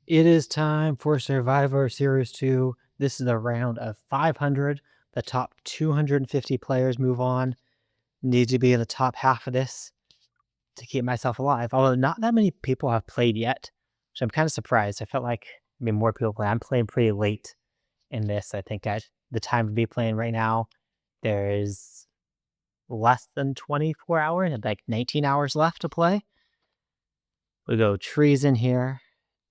It is time for Survivor Series 2. This is a round of 500. The top 250 players move on. Need to be in the top half of this to keep myself alive. Although not that many people have played yet, so I'm kind of surprised. I felt like more people play. I'm playing pretty late in this. I think at the time to be playing right now, there's less than 24 hours, like 19 hours left to play. We go trees in here,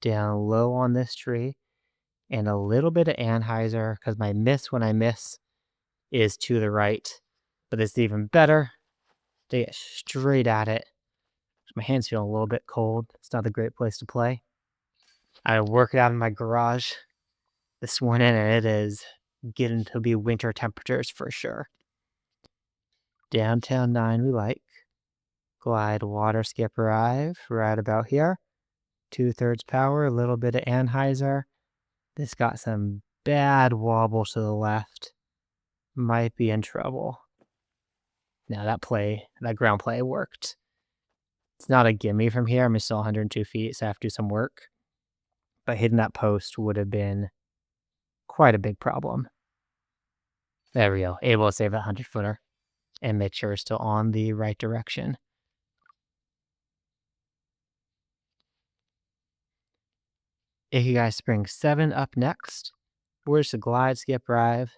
down low on this tree, and a little bit of Anheuser because my miss when I miss is to the right. But it's even better to get straight at it. My hand's feeling a little bit cold. It's not a great place to play. I work it out in my garage this morning, and it is getting to be winter temperatures for sure. Downtown 9 we like. Glide water skip arrive right about here. 2/3 power, a little bit of Anheuser. This got some bad wobble to the left. Might be in trouble. Now that ground play worked. It's not a gimme from here. I'm still 102 feet, so I have to do some work. But hitting that post would have been quite a big problem. There we go. Able to save that 100-footer and make sure it's still on the right direction. Ikigai Spring 7 up next. We're just a glide, skip, drive,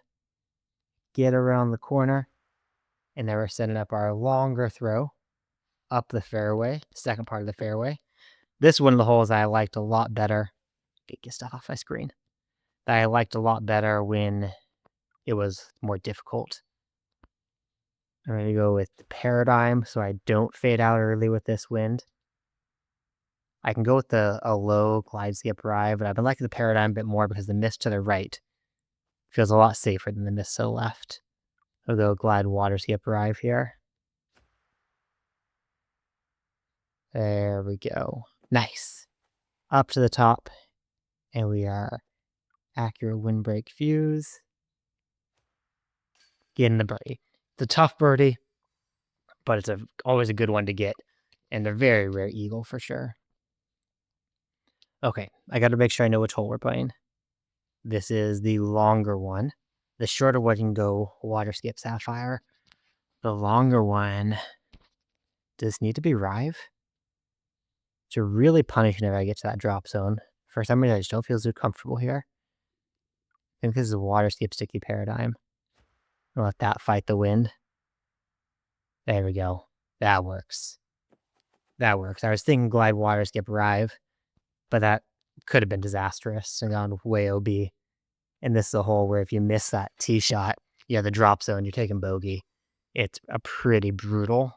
get around the corner, and then we're setting up our longer throw up the fairway, second part of the fairway. This is one of the holes I liked a lot better. Get stuff off my screen. That I liked a lot better when it was more difficult. I'm going to go with the Paradigm so I don't fade out early with this wind. I can go with a low glide skip ride, but I've been liking the Paradigm a bit more because the mist to the right feels a lot safer than the mist to the left. I'll go glide water skip ride here. There we go. Nice. Up to the top, and we are accurate windbreak fuse. Getting the birdie. It's a tough birdie, but it's always a good one to get, and a very rare eagle for sure. Okay, I got to make sure I know which hole we're playing. This is the longer one. The shorter one can go water skip sapphire. The longer one does need to be Rive. It's really punishing if I get to that drop zone. For some reason, I just don't feel so comfortable here. I think this is a water skip sticky Paradigm. I'll let that fight the wind. There we go. That works. That works. I was thinking glide water skip Rive, but that could have been disastrous and gone way OB. And this is a hole where if you miss that tee shot, the drop zone, you're taking bogey. It's a pretty brutal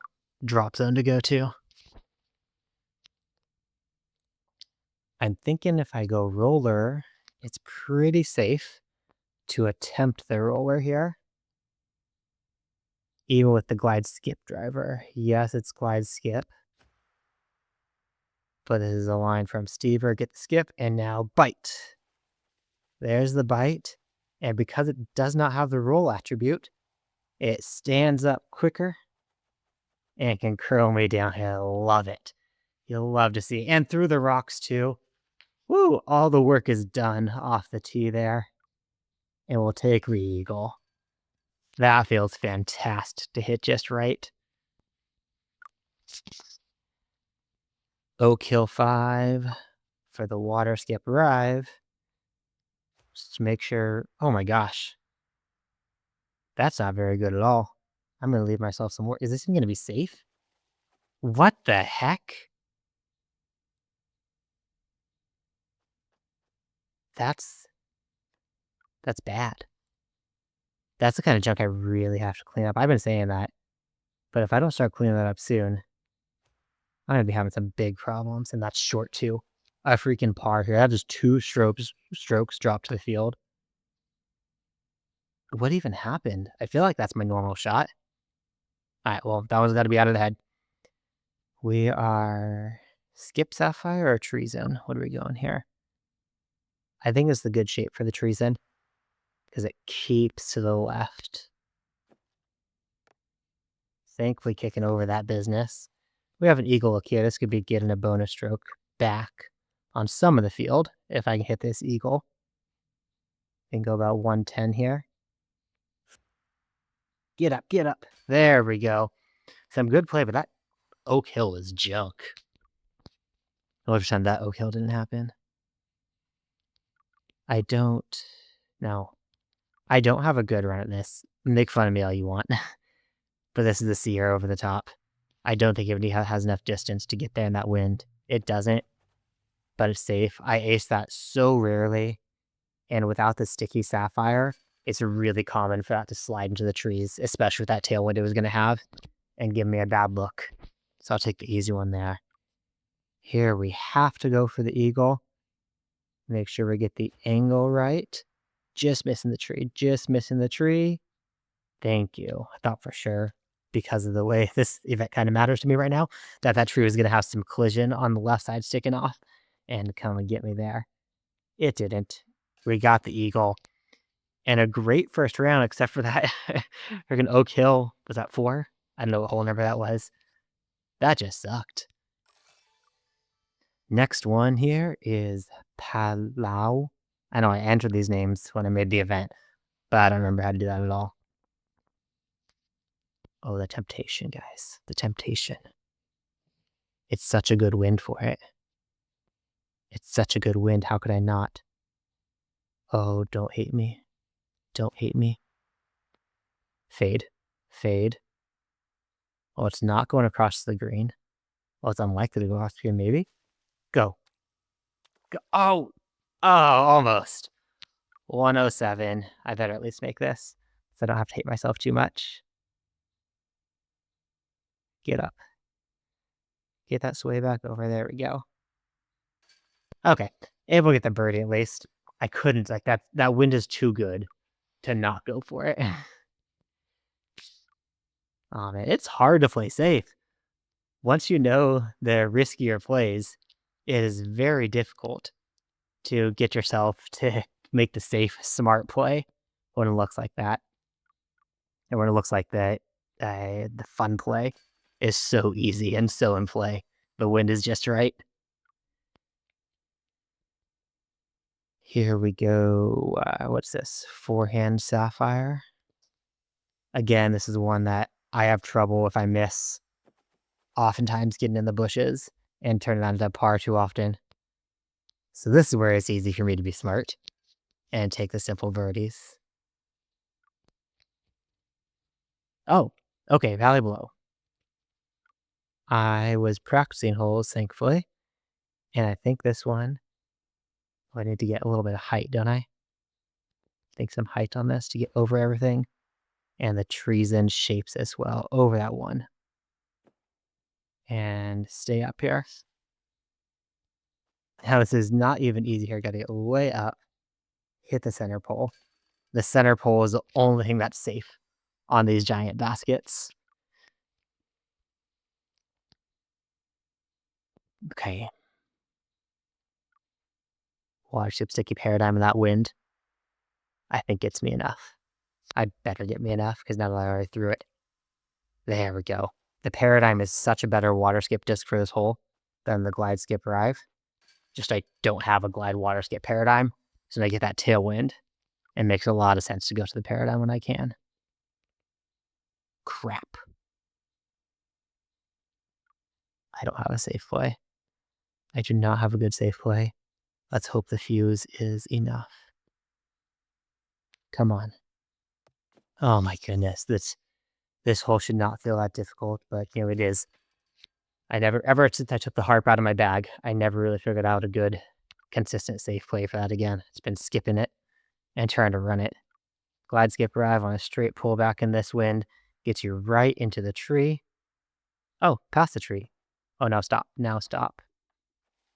drop zone to go to. I'm thinking if I go roller, it's pretty safe to attempt the roller here. Even with the glide skip driver. Yes, it's glide skip. But this is a line from Stever, get the skip, and now bite. There's the bite. And because it does not have the roll attribute, it stands up quicker and can curl me down here. Love it. You'll love to see. And through the rocks too. Woo! All the work is done off the tee there. And we'll take the eagle. That feels fantastic to hit just right. Oak Hill 5 for the water skip arrive. Just to make sure. Oh my gosh. That's not very good at all. I'm going to leave myself some more. Is this even going to be safe? What the heck? That's bad. That's the kind of junk I really have to clean up. I've been saying that. But if I don't start cleaning that up soon, I'm going to be having some big problems. And that's short too. A freaking par here. That is 2 strokes dropped to the field. What even happened? I feel like that's my normal shot. All right, well, that one's got to be out of the head. We are skip sapphire or tree zone? What are we going here? I think it's the good shape for the tree zone because it keeps to the left. Thankfully kicking over that business. We have an eagle look here. This could be getting a bonus stroke back. on some of the field if I can hit this eagle. And go about 110 here. Get up, get up. There we go. Some good play, but that Oak Hill is junk. I'll pretend that Oak Hill didn't happen. I don't have a good run at this. Make fun of me all you want. But this is the Sierra over the top. I don't think it has enough distance to get there in that wind. It doesn't, but it's safe. I ace that so rarely, and without the sticky sapphire, it's really common for that to slide into the trees, especially with that tailwind it was going to have, and give me a bad look. So I'll take the easy one there. Here we have to go for the eagle. Make sure we get the angle right. Just missing the tree. Just missing the tree. Thank you. I thought for sure, because of the way this event kind of matters to me right now, that tree was going to have some collision on the left side sticking off and kind of get me there. It didn't. We got the eagle. And a great first round, except for that freaking Oak Hill. Was that 4? I don't know what whole number that was. That just sucked. Next one here is Palau. I know I entered these names when I made the event, but I don't remember how to do that at all. Oh, the temptation, guys. The temptation. It's such a good wind for it. It's such a good wind. How could I not? Oh, don't hate me. Don't hate me. Fade. Fade. Oh, it's not going across the green. Well, it's unlikely to go across here, maybe. Go. Go. Oh, almost. 107. I better at least make this, so I don't have to hate myself too much. Get up. Get that sway back over. There we go. Okay. Able to get the birdie at least. I couldn't. Like, that wind is too good to not go for it. Oh, man. It's hard to play safe. Once you know the riskier plays, it is very difficult to get yourself to make the safe, smart play when it looks like that. And when it looks like that, the fun play is so easy and so in play. The wind is just right. Here we go. What's this? Forehand sapphire. Again, this is one that I have trouble if I miss. Oftentimes getting in the bushes and turning onto par too often. So this is where it's easy for me to be smart and take the simple birdies. Oh, okay, Valley Below. I was practicing holes, thankfully, and I think this one, I need to get a little bit of height, don't I? Think some height on this to get over everything, and the trees and shapes as well over that one. And stay up here. Now this is not even easy here. Got to get way up, hit the center pole. The center pole is the only thing that's safe on these giant baskets. Okay. Watership sticky paradigm in that wind, I think gets me enough. I better get me enough because now that I already threw it. There we go. The paradigm is such a better water skip disc for this hole than the glide skip arrive. Just I don't have a glide water skip paradigm, so I get that tailwind. It makes a lot of sense to go to the paradigm when I can. Crap. I don't have a safe play. I do not have a good safe play. Let's hope the fuse is enough. Come on. Oh my goodness. This hole should not feel that difficult, but you know, it is. Ever since I took the harp out of my bag, I never really figured out a good, consistent safe play for that again. It's been skipping it and trying to run it. Glide skip arrive on a straight pullback in this wind. Gets you right into the tree. Oh, past the tree. Oh, now stop. Now stop.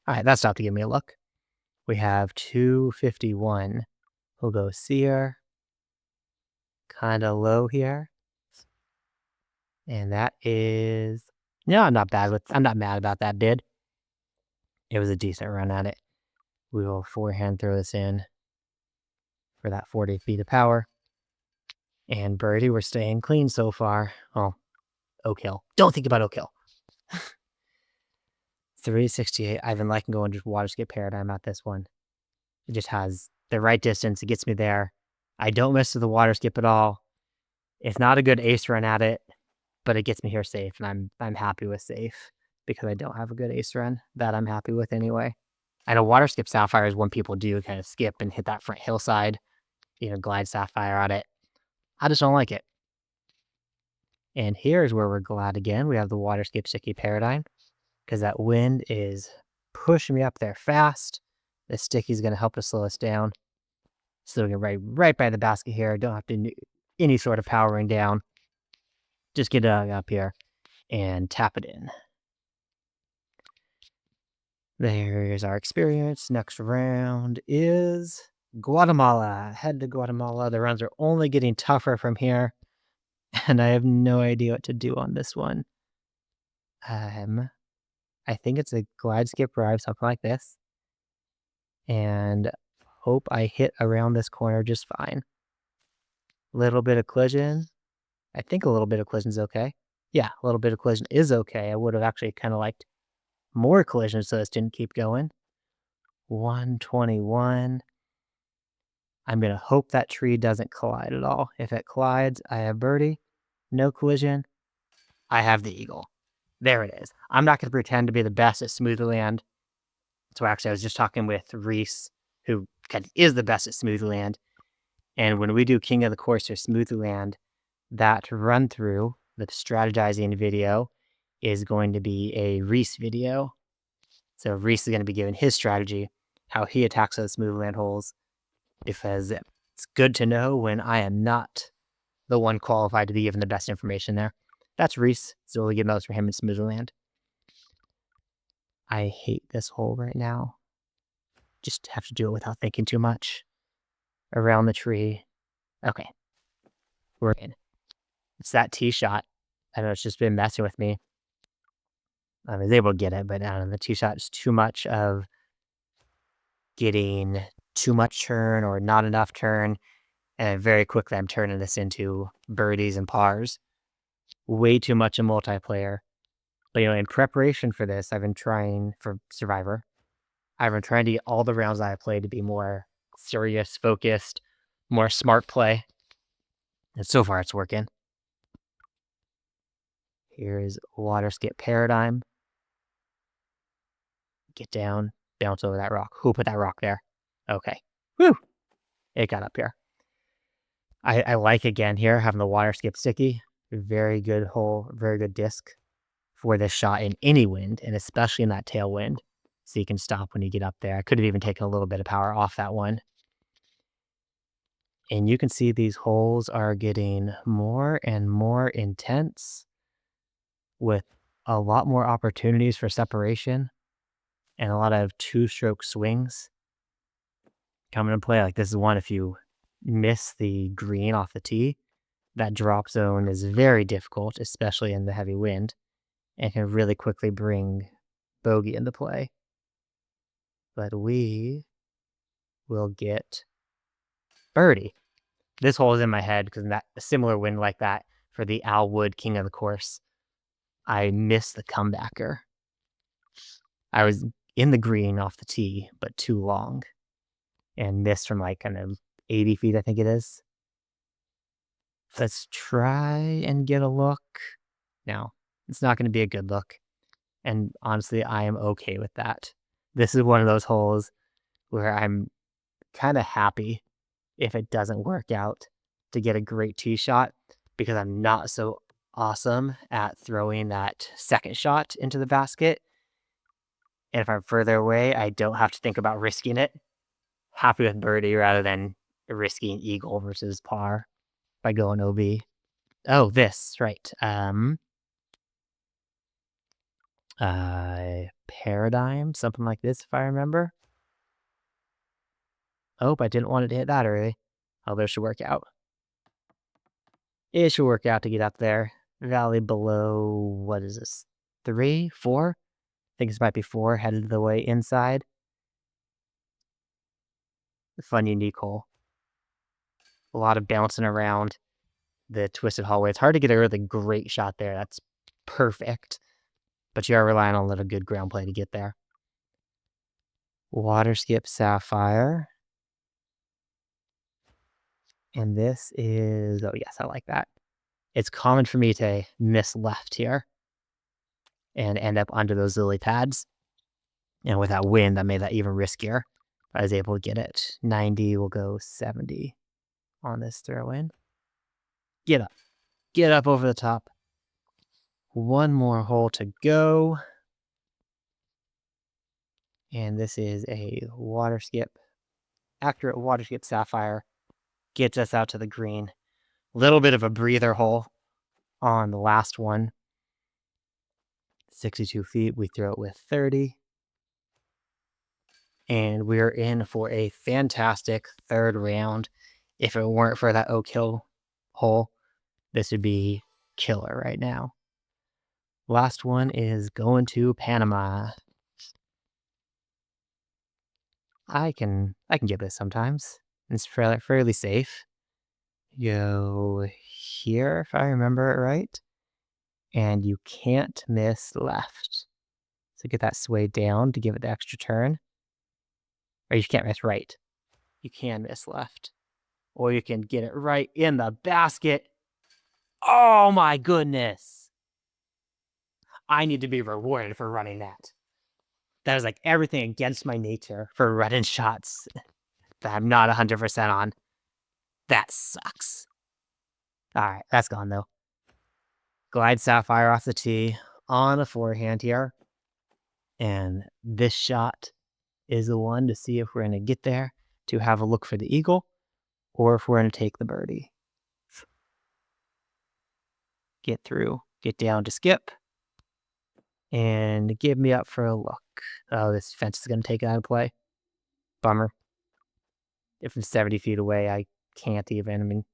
All right, that stopped to give me a look. We have 251. We'll go seer. Kind of low here. And that is... No, I'm not mad about that bid. It was a decent run at it. We will forehand throw this in for that 40 feet of power. And birdie, we're staying clean so far. Oh, Oak Hill. Don't think about Oak Hill. 368. I've been liking going to water skip paradigm at this one. It just has the right distance. It gets me there. I don't miss the water skip at all. It's not a good ace run at it, but it gets me here safe, and I'm happy with safe because I don't have a good ace run that I'm happy with anyway. I know water skip sapphire is one people do kind of skip and hit that front hillside, glide sapphire on it. I just don't like it. And here's where we're glad again. We have the water skip sticky paradigm because that wind is pushing me up there fast. The sticky is going to help us slow us down. So we can right by the basket here. Don't have to do any sort of powering down. Just get it up here and tap it in. There's our experience. Next round is Guatemala. Head to Guatemala. The rounds are only getting tougher from here, and I have no idea what to do on this one. I think it's a glide skip drive, something like this, and hope I hit around this corner just fine. Little bit of collision. I think a little bit of collision is okay. Yeah, a little bit of collision is okay. I would have actually kind of liked more collision so this didn't keep going. 121. I'm going to hope that tree doesn't collide at all. If it collides, I have birdie. No collision. I have the eagle. There it is. I'm not going to pretend to be the best at smooth land. So actually, I was just talking with Reese, who kind of is the best at smooth land. And when we do King of the Course or smooth land, that run through, the strategizing video, is going to be a Reese video. So Reese is going to be giving his strategy, how he attacks those smooth land holes, because it's good to know when I am not the one qualified to be given the best information there. That's Reese, so we'll get those for him in smooth land. I hate this hole right now. Just have to do it without thinking too much. Around the tree. Okay. We're in. It's that tee shot. I know it's just been messing with me. I was able to get it, but the tee shot is too much of getting too much turn or not enough turn. And very quickly I'm turning this into birdies and pars. Way too much a multiplayer. But in preparation for this, I've been trying for Survivor. I've been trying to get all the rounds that I played to be more serious, focused, more smart play. And so far it's working. Here's water skip paradigm. Get down, bounce over that rock. Who put that rock there? Okay. Whew. It got up here. I like again here having the water skip sticky. Very good hole, very good disc for this shot in any wind, and especially in that tailwind. So you can stop when you get up there. I could have even taken a little bit of power off that one. And you can see these holes are getting more and more intense with a lot more opportunities for separation and a lot of two-stroke swings coming into play. Like this is one, if you miss the green off the tee, that drop zone is very difficult, especially in the heavy wind, and can really quickly bring bogey into play. But we will get birdie. This hole is in my head because in that a similar wind like that for the Al Wood King of the Course, I missed the comebacker. I was in the green off the tee, but too long, and missed from like kind of 80 feet, I think it is. Let's try and get a look. No, it's not going to be a good look. And honestly, I am okay with that. This is one of those holes where I'm kind of happy if it doesn't work out to get a great tee shot because I'm not so awesome at throwing that second shot into the basket. And if I'm further away, I don't have to think about risking it. Happy with birdie rather than risking eagle versus par by going OB. Oh, this, right. Paradigm, something like this, if I remember. Oh, I didn't want it to hit that early. Oh, this should work out. It should work out to get up there. Valley below, what is this? 3, 4? I think this might be 4, headed the way inside. Fun, unique hole. A lot of bouncing around the twisted hallway. It's hard to get a really great shot there. That's perfect. but you are relying on a little good ground play to get there. Water skip sapphire. And this is, oh yes, I like that. It's common for me to miss left here and end up under those lily pads. And with that wind, that made that even riskier. I was able to get it. 90 will go 70 on this throw in. Get up. Get up over the top. One more hole to go. And this is a water skip. Accurate water skip sapphire. Gets us out to the green. Little bit of a breather hole on the last one. 62 feet. We throw it with 30. And we're in for a fantastic third round. If it weren't for that Oak Hill hole, this would be killer right now. Last one is going to Panama. I can get this sometimes. It's fairly safe. Go here, if I remember it right. And you can't miss left. So get that sway down to give it the extra turn. Or you can't miss right. You can miss left. Or you can get it right in the basket. Oh my goodness. I need to be rewarded for running that. That is like everything against my nature for running shots that I'm not 100% on. That sucks. All right, that's gone though. Glide sapphire off the tee on the forehand here. And this shot is the one to see if we're going to get there to have a look for the eagle or if we're going to take the birdie. Get through, get down to skip, and give me up for a look. Oh, this fence is going to take it out of play. Bummer. If I'm 70 feet away, I can't even. I mean,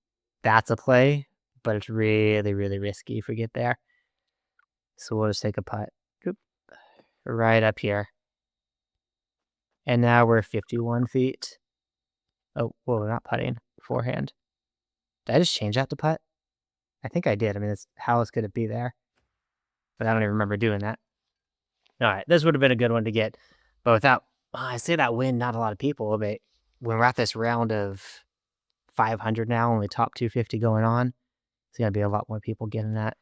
that's a play, but it's really, really risky if we get there. So we'll just take a putt. Oop. Right up here. And now we're 51 feet. Oh, well, we're not putting. Forehand. Did I just change that to putt? I think I did. I mean, how else could it be there? But I don't even remember doing that. All right, this would have been a good one to get. But without, I say that win, not a lot of people, but when we're at this round of 500 now, only top 250 going on, it's going to be a lot more people getting that.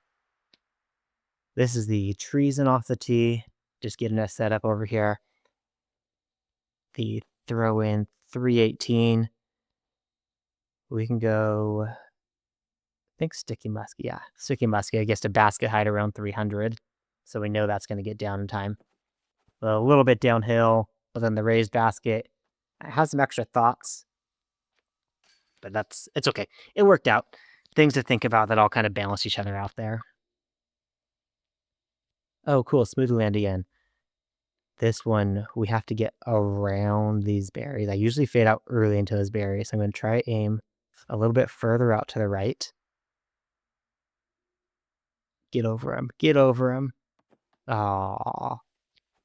This is the treason off the tee, just getting us set up over here. The throw in 318. We can go, I think sticky musky. Yeah, sticky musky. I guess a basket height around 300. So we know that's going to get down in time. A little bit downhill, but then the raised basket. I have some extra thoughts, but it's okay. It worked out. Things to think about that all kind of balance each other out there. Oh, cool. Smooth land again. This one, we have to get around these berries. I usually fade out early into those berries. So I'm going to try aim a little bit further out to the right. Get over them. Get over them. Aww.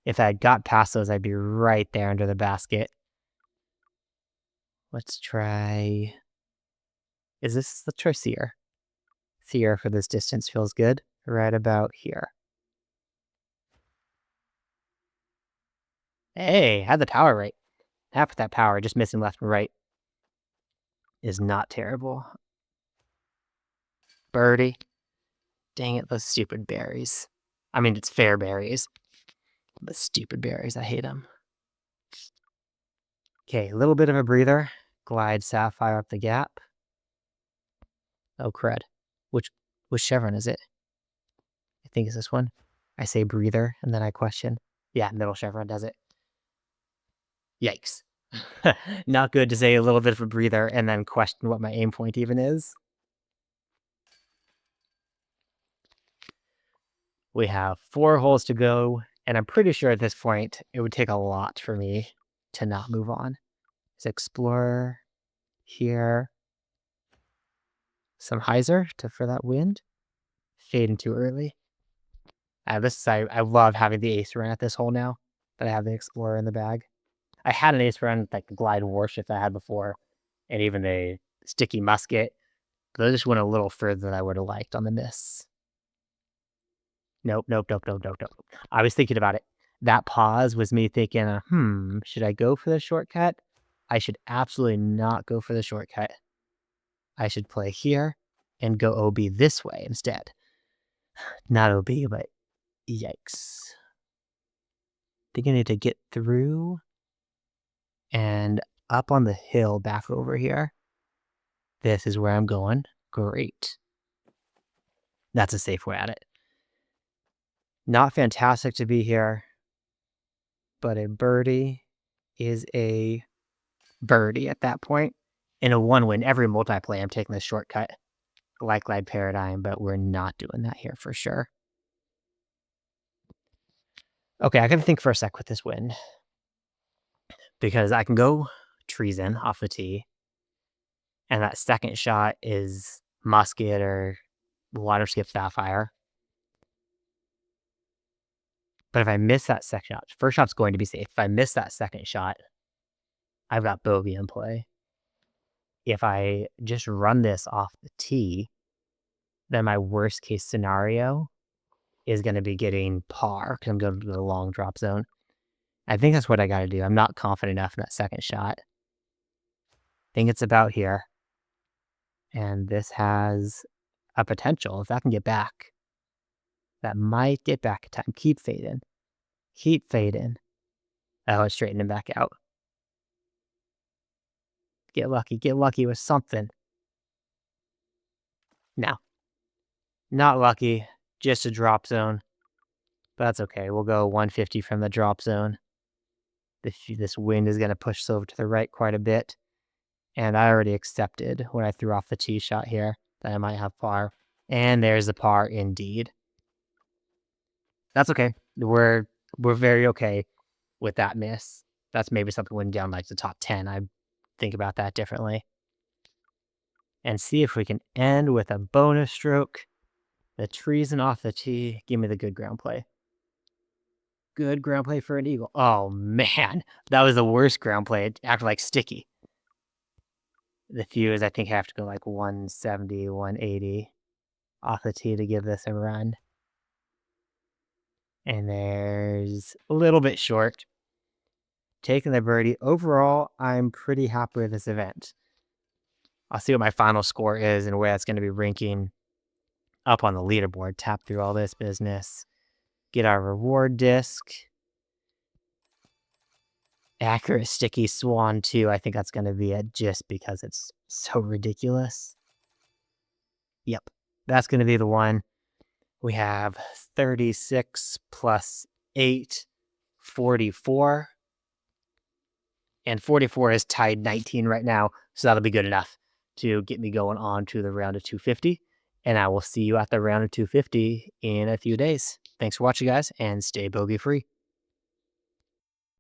If I had got past those, I'd be right there under the basket. Let's try... Let's try Seer. Seer for this distance feels good. Right about here. Hey, had the power right. Half of that power, just missing left and right, is not terrible. Birdie. Dang it, those stupid berries. I mean, it's fair berries. The stupid berries, I hate them. Okay, a little bit of a breather. Glide sapphire up the gap. Oh, crud. Which chevron is it? I think it's this one. I say breather, and then I question. Yeah, middle chevron does it. Yikes. Not good to say a little bit of a breather and then question what my aim point even is. We have 4 holes to go, and I'm pretty sure at this point it would take a lot for me to not move on. Let's explore here. Some hyzer for that wind. Fading too early. I love having the ace run at this hole now that I have the Explorer in the bag. I had an ace run like the Glide Warship I had before, and even a Sticky Musket. But I just went a little further than I would have liked on the miss. Nope, nope, nope, nope, nope, nope. I was thinking about it. That pause was me thinking, should I go for the shortcut? I should absolutely not go for the shortcut. I should play here and go OB this way instead. Not OB, but yikes. Think I need to get through and up on the hill back over here. This is where I'm going. Great. That's a safe way at it. Not fantastic to be here, but a birdie is a birdie at that point. In a one-win, every multiplay, I'm taking the shortcut, like glide paradigm, but we're not doing that here for sure. Okay, I gotta think for a sec with this win, because I can go treason off the tee, and that second shot is musket or water skip sapphire. But if I miss that second shot, first shot's going to be safe. If I miss that second shot, I've got bogey in play. If I just run this off the tee, then my worst case scenario is going to be getting par because I'm going to the long drop zone. I think that's what I got to do. I'm not confident enough in that second shot. I think it's about here. And this has a potential. If that can get back, that might get back in time. Keep fading. Keep fading. Oh, it's straightening back out. Get lucky with something. No. Not lucky. Just a drop zone. But that's okay. We'll go 150 from the drop zone. This wind is going to push us over to the right quite a bit. And I already accepted when I threw off the tee shot here that I might have par. And there's the par indeed. That's okay. We're very okay with that miss. That's maybe something when down like the top 10. I think about that differently. And see if we can end with a bonus stroke. The treason off the tee. Give me the good ground play. Good ground play for an eagle. Oh, man. That was the worst ground play. It acted like sticky. The few is I think I have to go like 170, 180 off the tee to give this a run. And there's a little bit short. Taking the birdie. Overall, I'm pretty happy with this event. I'll see what my final score is and where that's going to be ranking up on the leaderboard. Tap through all this business. Get our reward disc. Accurate sticky swan 2. I think that's going to be it just because it's so ridiculous. Yep, that's going to be the one. We have 36 plus 8, 44. And 44 is tied 19 right now, so that'll be good enough to get me going on to the round of 250. And I will see you at the round of 250 in a few days. Thanks for watching, guys, and stay bogey free.